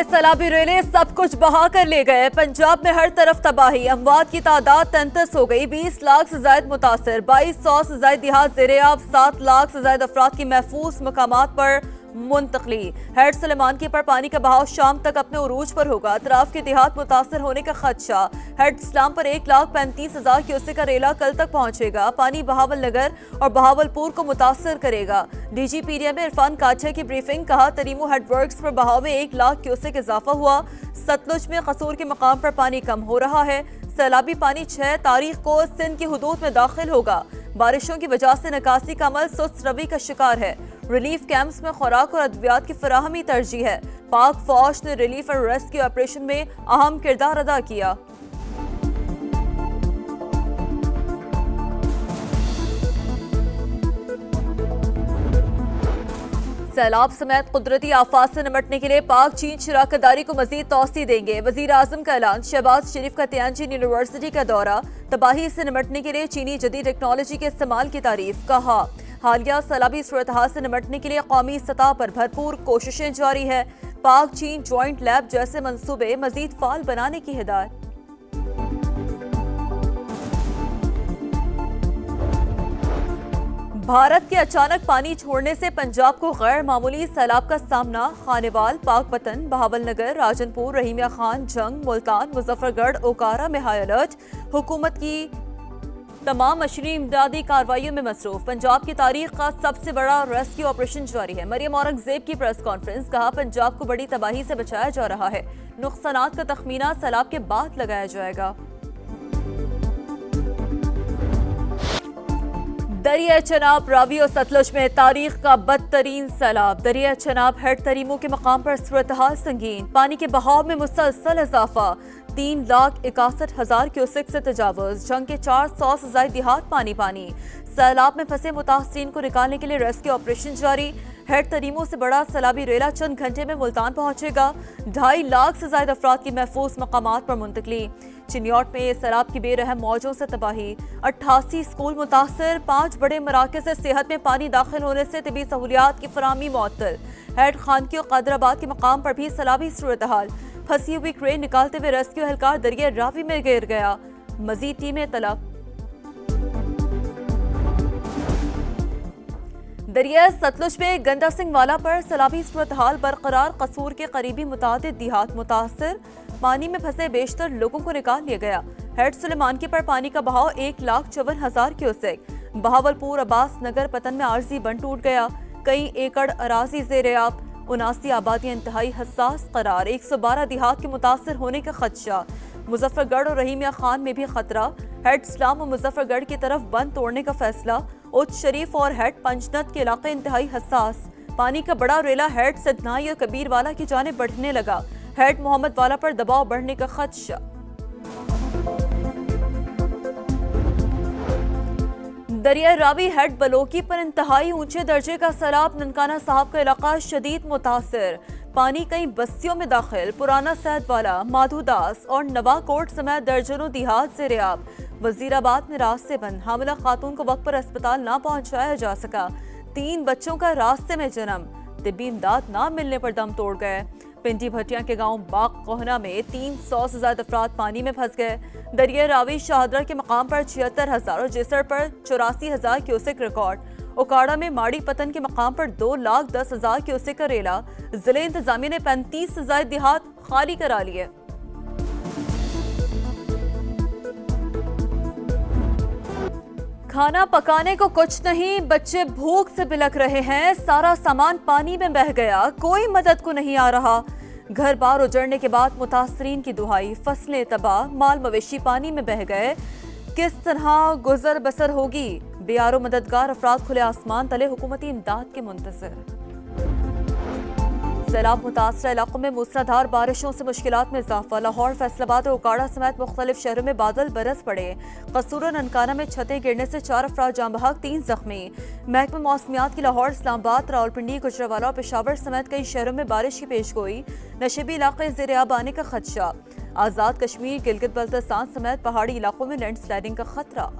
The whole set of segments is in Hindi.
सैलाबी रेले सब कुछ बहा कर ले गए। पंजाब में हर तरफ तबाही, अमवात की तादाद 33 हो गई। 20 लाख से ज्यादा मुतासर, 2200 से ज्यादा देहात ज़ेरे-आब, 7 लाख से ज्यादा अफराद की महफूज मकामात पर मुंतकली। हेड सुलेमानकी पर पानी का बहाव शाम तक अपने उरूज पर होगा। अतराफ के देहात मुतासर होने का खदशा। हेड इस्लाम पर 1,35,000 क्यूसेक का रेला कल तक पहुंचेगा। पानी बहावल नगर और बहावलपुर को मुतासर करेगा। डीजी पीरिया में इरफान काछे की ब्रीफिंग, कहा तरीमो हेडवर्क्स पर बहाव में 1 लाख क्यूसेक इजाफा हुआ। सतलुज में कसूर के मकाम पर पानी कम हो रहा है। सैलाबी पानी 6 तारीख को सिंध की हुदूद में दाखिल होगा। बारिशों की वजह से निकासी का अमल सुस्त रवि का शिकार है। रिलीफ कैंप्स में खुराक और अद्वियात की फराहमी तरजीह है। पाक फौज ने रिलीफ और रेस्क्यू ऑपरेशन में अहम किरदार अदा किया। सैलाब समेत कुदरती आफात से निपटने के लिए पाक चीन शराकतदारी को मजीद तौसी देंगे। वजीर आजम का ऐलान। शहबाज शरीफ का तियानजिन यूनिवर्सिटी का दौरा। तबाही से निपटने के लिए चीनी जदीद टेक्नोलॉजी के इस्तेमाल की तारीफ। कहा हालिया सैलाबी सूरत-ए-हाल से निपटने के लिए कौमी सतह पर भरपूर कोशिशें जारी है। पाक चीन ज्वाइंट लैब जैसे मंसूबे मजीद फाल बनाने की हिदायत। भारत के अचानक पानी छोड़ने से पंजाब को गैर मामूली सैलाब का सामना। खानेवाल, पाकपतन, बहावलनगर, राजनपुर, रहीमिया खान, जंग, मुल्तान, मुजफ्फरगढ़, ओकारा में हाई अलर्ट। हुकूमत की तमाम मशीनी इमदादी कार्रवाइयों में मसरूफ। पंजाब की तारीख का सबसे बड़ा रेस्क्यू ऑपरेशन जारी है। मरियम औरंगजेब की प्रेस कॉन्फ्रेंस, कहा पंजाब को बड़ी तबाही से बचाया जा रहा है। नुकसानात का तखमीना सैलाब के बाद लगाया जाएगा। दरिया चनाब, रावी और सतलुज में तारीख का बदतरीन सैलाब। दरिया चनाब हेड तरीमो के मकाम पर सूरत-हाल संगीन। पानी के बहाव में मुसलसल इजाफा। 3,61,000 क्यूसेक से तजावुज। जंग के 400 से ज्यादा देहात पानी पानी। सैलाब में फंसे मुतासरीन को निकालने के लिए रेस्क्यू ऑपरेशन जारी। हेड तरीमो से बड़ा सैलाबी रेला चंद घंटे में मुल्तान पहुंचेगा। 2.5 लाख से ज्यादा अफराद की महफूज मकामात पर मुंतकली। चिन्योट में सैलाब की बेरहम मौजों से तबाही। 88 स्कूल मुतासर। 5 बड़े मराकज़ से सेहत में पानी दाखिल होने से तिबी सहूलियात की फराहमी मुअत्तल। हेड खानकी और कादराबाद के मकाम पर भी सैलाबी सूरत-हाल। फंसी हुई क्रेन निकालते हुए रेस्क्यू एहलकार दरिया रावी में गिर गया। मजीद टीमें तलब। दरिया सतलुज में गंदा सिंह वाला पर सैलाबी सूरत-हाल बरकरार। कसूर के करीबी मुतादिद देहात मुतासर। पानी में फंसे बेशतर लोगों को निकाल लिया गया। हेड सुलेमानकी पर पानी का बहाव 1,54,000 क्यूसेक। बहावलपुर, अब्बास नगर, पतन में आरजी बंद टूट गया। कई एकड़ अराजी ज़ेरे-आब। 79 आबादियां इंतहाई हसास करार। 112 देहात के मुतासर होने का खदशा। मुजफ्फरगढ़ और रहीमिया खान में भी खतरा। हेड इस्लाम और मुजफ्फरगढ़ की तरफ बंद तोड़ने का फैसला। उच्च शरीफ और हेड पंचनद के इलाके इंतहाई हसास। पानी का बड़ा रेला हेड सदनाई और कबीर वाला की जानिब बढ़ने लगा। हेड मोहम्मद वाला पर दबाव बढ़ने का खदशा। दरिया रावी हेड बलोकी पर इंतहाई ऊंचे दर्जे का सैलाब। ननकाना साहब का इलाका शदीद मुतासर। पानी कई बस्तियों में दाखिल। पुराना सैद वाला, माधुदास और नवाकोट समेत दर्जनों देहात ज़ेरे-आब। वजीराबाद में रास्ते बंद। हामिला खातून को वक्त पर अस्पताल ना पहुंचाया जा सका। 3 बच्चों का रास्ते में जन्म। तिब्बी इमदाद ना मिलने पर दम तोड़ गए। पिंडी भटिया के गांव बाग कोहना में 300 से ज्यादा अफराद पानी में फंस गए। दरिया रावी शाहदरा के मकाम पर 76,000 और जेसर पर 84,000 क्यूसेक रिकॉर्ड। ओकाड़ा में माड़ी पतन के मकाम पर 2,10,000 क्यूसेक का रेला। जिले इंतजामिया ने 35 से ज्यादा देहात खाली करा लिए। खाना पकाने को कुछ नहीं, बच्चे भूख से बिलख रहे हैं। सारा सामान पानी में बह गया, कोई मदद को नहीं आ रहा। घर बार उजड़ने के बाद मुतासरीन की दुहाई। फसलें तबाह, माल मवेशी पानी में बह गए। किस तरह गुजर बसर होगी? बेयारो मददगार अफराद खुले आसमान तले हुकूमती इमदाद के मुंतज़िर। सैलाब मुतासर इलाकों में मूसलाधार बारिशों से मुश्किलात में इजाफा। लाहौर, फैसलाबाद और ओकाड़ा समेत मुख्तलिफ शहरों में बादल बरस पड़े। कसूर और ननकाना में छतें गिरने से 4 अफराद जाँ बहक, 3 जख्मी। महकमा मौसमियात की लाहौर, इस्लामाबाद, रावलपिंडी, गुजरावाला और पेशावर समेत कई शहरों में बारिश की पेशगोई। नशेबी इलाके ज़ेरे-आब आने का खदशा। आज़ाद कश्मीर, गिलगित बल्तिस्तान समेत पहाड़ी इलाकों में लैंडस्लाइडिंग का खतरा।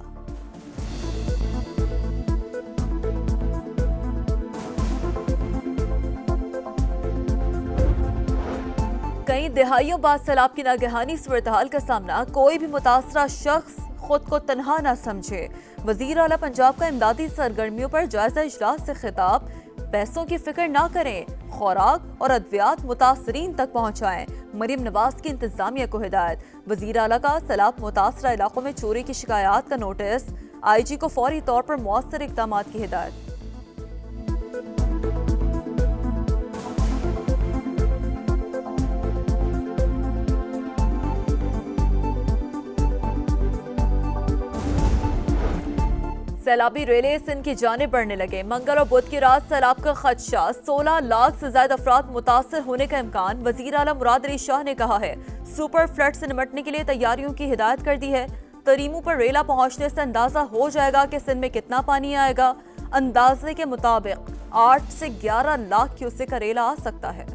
कई दिहाइयों बाद सैलाब की नागहानी सूरत-हाल का सामना, कोई भी मुतासरा शख्स खुद को तनहा न समझे। वजीर आला पंजाब का इमदादी सरगर्मियों पर जायजा इजलास से खिताब, पैसों की फिक्र ना करें, खुराक और अद्वियात मुतासरीन तक पहुँचाएं। मरीम नवाज की इंतजामिया को हिदायत। वजीर आला का सैलाब मुतासरा इलाकों में चोरी की शिकायत का नोटिस, IG को फौरी तौर पर मौसर इक़दाम की हिदायत। सैलाबी रेले सिंध की जानिब बढ़ने लगे। मंगल और बुध की रात सैलाब का खदशा, 16 लाख से ज्यादा अफराद मुतासर होने का इम्कान। वजीर आला मुराद अली शाह ने कहा है सुपर फ्लड से निपटने के लिए तैयारियों की हिदायत कर दी है। तरीमू पर रेला पहुंचने से अंदाजा हो जाएगा कि सिंध में कितना पानी आएगा। अंदाजे के मुताबिक 8 से 11 लाख क्यूसेक का रेला आ सकता है।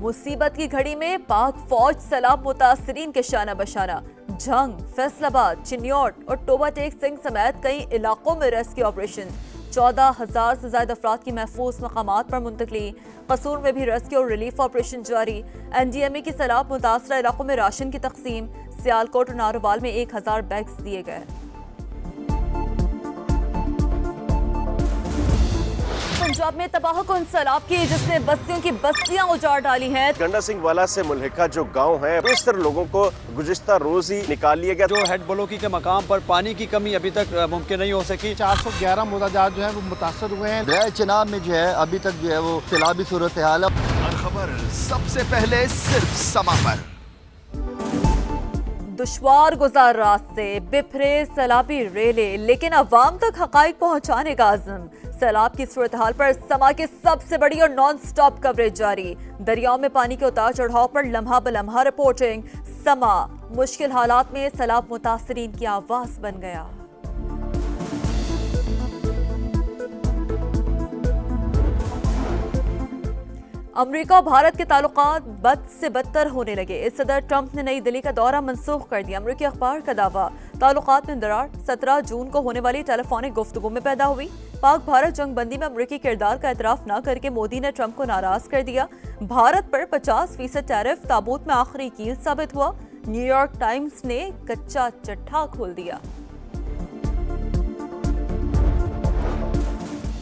मुसीबत की घड़ी में पाक फौज सैलाब मुतासरीन के शाना बशाना। झंग, फैसलाबाद, चिन्योट और टोबा टेक सिंह समेत कई इलाकों में रेस्क्यू ऑपरेशन। 14,000 से ज्यादा अफराद की महफूज मकामात पर मुंतकली। कसूर में भी रेस्क्यू और रिलीफ ऑपरेशन जारी। NDMA की सैलाब मुतासरा इलाकों में राशन की तकसीम। सियालकोट और नारोवाल में 1000 बैग्स दिए गए। पंजाब में तबाहकुन सैलाब की जिसने बस्तियों की बस्तियां उजाड़ डाली हैं। गंडा सिंह वाला से मुल्हिका जो गांव है, बेशतर लोगों को गुज़िश्ता रोज ही निकाल लिया गया। जो हेड ब्लॉकी के मकाम पर पानी की कमी अभी तक मुमकिन नहीं हो सकी। 411 मुताजात जो है वो मुतासर हुए हैं। दरिया चिनाब में जो है अभी तक जो है वो सैलाबी सूरत हाल है। हर खबर सबसे पहले सिर्फ समा पर। दुश्वार गुजार रास्ते, बिफरे सैलाबी रेले, लेकिन अवाम तक हकाइक पहुंचाने का आज़म। सैलाब की सूरत हाल पर समा के सबसे बड़ी और नॉन स्टॉप कवरेज जारी। दरियाओं में पानी के उतार चढ़ाव पर लम्हा ब लम्हा रिपोर्टिंग। समा मुश्किल हालात में सैलाब मुतासरीन की आवाज बन गया। अमेरिका और भारत के ताल्लुकात बद से बदतर होने लगे। सदर ट्रंप ने नई दिल्ली का दौरा मंसूख कर दिया। अमेरिकी अखबार का दावा, ताल्लुकात में दरार 17 जून को होने वाली टेलीफोनिक गुफ्तगू में पैदा हुई। पाक भारत जंग बंदी में अमेरिकी किरदार का एतराफ न करके मोदी ने ट्रंप को नाराज कर दिया। भारत पर 50% टैरिफ ताबूत में आखिरी कील साबित हुआ। न्यूयॉर्क टाइम्स ने कच्चा चट्टा खोल दिया।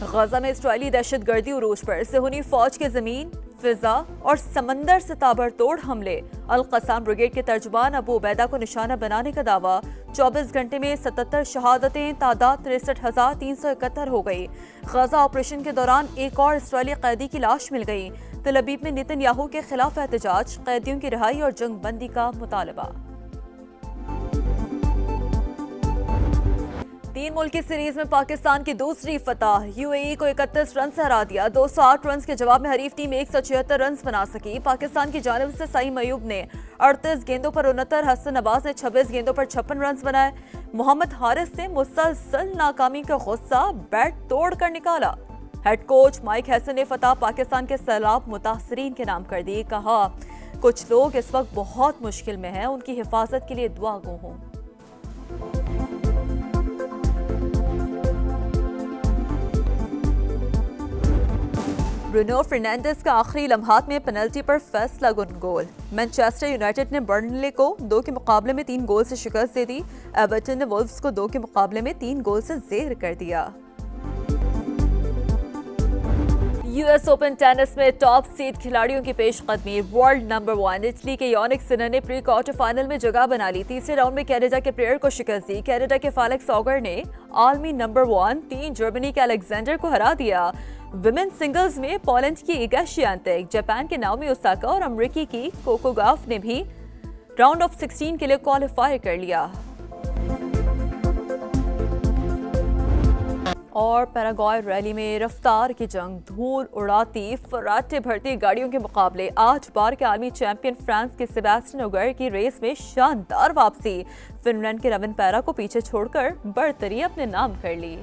गजा में इस्राएली दहशतगर्दी उरूज पर सेहूनी फौज के जमीन, फिजा और समंदर से ताबड़तोड़ हमले। अल कसाम ब्रिगेड के तर्जुमान अबू उबैदा को निशाना बनाने का दावा। 24 घंटे में 77 शहादतें, तादाद 63,371 हो गई। गजा ऑपरेशन के दौरान एक और इस्राएली कैदी की लाश मिल गई। तल अवीव में नेतन्याहू के खिलाफ एहतजाज, कैदियों की रिहाई और जंग बंदी का मुतालबा। 3 मुल्की सीरीज में पाकिस्तान की दूसरी फतह। UAE को 31 रन से हरा दिया। 208 रन के जवाब में हरीफ टीम 176 रन बना सकी। पाकिस्तान की जानिब से सईम अयूब ने 38 गेंदों पर 69, हसन नवाज ने 26 गेंदों पर 56 रन बनाए। मोहम्मद हारिस ने मुसलसल नाकामी का गुस्सा बैट तोड़ कर निकाला। हेड कोच माइक हैसन ने फतह पाकिस्तान के सैलाब मुतासरीन के नाम कर दी। कहा कुछ लोग इस वक्त बहुत मुश्किल में हैं, उनकी हिफाजत के लिए दुआ गो हों। ब्रूनो फर्नांडिस का आखिरी लम्हात में पेनल्टी पर फैसला कुन गोल। मैनचेस्टर यूनाइटेड ने बर्नले को 2 के मुकाबले में 3 गोल से शिकस्त दे दी। एवर्टन ने वुल्व्स को 2 के मुकाबले में 3 गोल से ज़ेर कर दिया। US ओपन टेनिस में टॉप सीड खिलाड़ियों की पेशकदमी। वर्ल्ड नंबर 1 इटली के यानिक सिनर ने प्री क्वार्टर फाइनल में जगह बना ली। तीसरे राउंड में कनाडा के प्लेयर को शिकस्त दी। कनाडा के फेलिक्स ऑगर ने आलमी नंबर 1 जर्मनी के अलेक्जेंडर को हरा दिया। विमेन सिंगल्स में पोलैंड की इगा श्वियातेक, जापान के नाओमी ओसाका और अमेरिकी की कोको गॉफ ने भी राउंड ऑफ 16 के लिए क्वालिफाई कर लिया। और पैराग्वे रैली में रफ्तार की जंग, धूल उड़ाती फराटे भरती गाड़ियों के मुकाबले। 8 बार के आलमी चैंपियन फ्रांस के सेबेस्टियन ओगिएर की रेस में शानदार वापसी। फिनलैंड के रविन पैरा को पीछे छोड़कर बर्तरी अपने नाम कर ली।